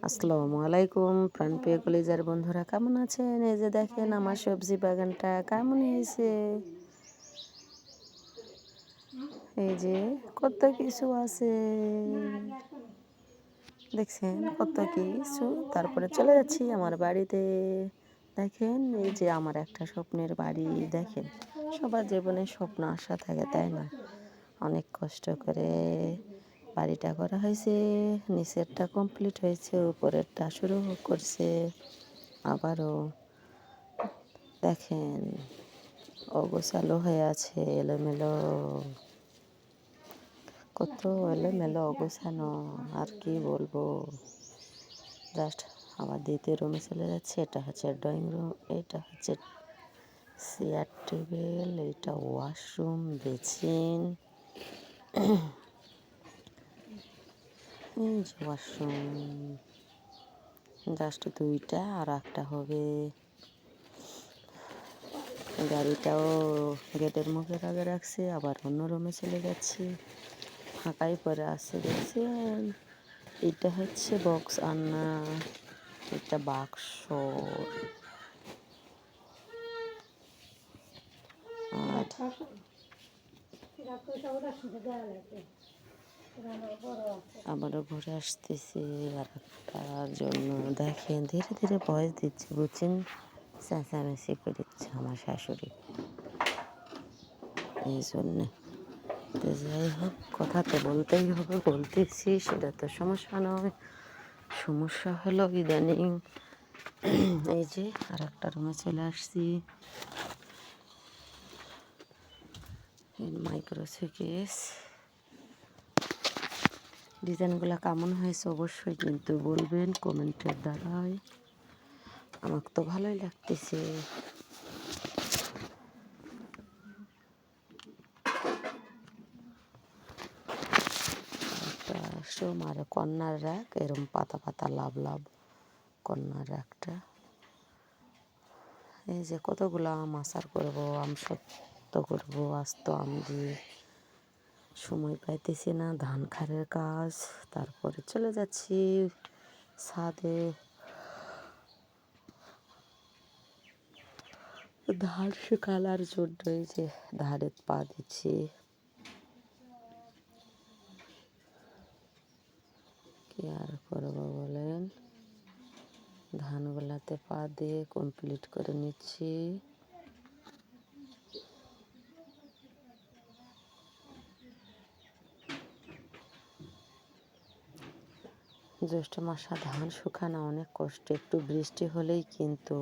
আসসালামু আলাইকুম প্রাণপ্রিয় কলিজার বন্ধুরা, কেমন আছেন? এই যে দেখেন আমার সবজি বাগানটা কেমন হয়েছে। এই যে কত কিছু আছে, দেখছেন কত কিছু। তারপরে চলে যাচ্ছি আমার বাড়িতে। দেখেন এই যে আমার একটা স্বপ্নের বাড়ি। দেখেন সবার জীবনে স্বপ্ন আশা থাকে, তাই না? অনেক কষ্ট করে বাড়িটা করা হয়েছে, নিচেরটা কমপ্লিট হয়েছে, উপরেরটা শুরু করছে আবারও। দেখেন অগোছালো হয়ে আছে, এলোমেলো, কত এলোমেলো অগোছানো, আর কি বলবো। জাস্ট আবার দ্বিতীয় রুমে চলে যাচ্ছে। এটা হচ্ছে ড্রয়িং রুম, এটা হচ্ছে চেয়ার টেবিল, এটা ওয়াশরুম, বেসিন, এই যে ওয়াশরুম জাস্ট দুইটা, আর একটা হবে। গাড়িটাও গেটের মুখের আগে রাখছে, আবার অন্য রুমে চলে যাচ্ছি, ফাঁকাই পরে আছে। দেখছেন এটা হচ্ছে বক্স আন্না, এটা বাক্স। আর আবারও ঘুরে আসতেছি আর একটার জন্য। দেখেন ধীরে ধীরে ভয়েস দিচ্ছে, বুঝছেন? চেঁচামেচি করে দিচ্ছে আমার শাশুড়ি, এই জন্যে। তো যাই হোক, কথা তো বলতেই হবে, বলতেছি, সেটা তো সমস্যা নয়। সমস্যা হলো ইদানিং এই যে আর একটা রুমে চলে আসছি। মাইক্রো শোকেস, ডিজাইনগুলো কেমন হয়েছে অবশ্যই কিন্তু বলবেন কমেন্টের দ্বারাই। আমাকে তো ভালোই লাগতেছে। আর কর্নার র্যাক, এরম পাতা পাতা লাভ লাভ কর্নার র্যাকটা। এই যে কতগুলো আম আচার করবো, আম সত্য করবো, আস্ত আম দিয়ে সময় পাইতেছি না, ধান খারের কাজ। তারপরে চলে যাচ্ছি ছাদে, ধান শুকানোর জন্য। এই যে ধারে পা দিচ্ছি। কি আর করবো বলেন, ধানগুলাতে পা দিয়ে কমপ্লিট করে নিচ্ছি। জ্যৈষ্ঠ মাসে ধান শুকানো অনেক কষ্ট, একটু বৃষ্টি হলেই কিন্তু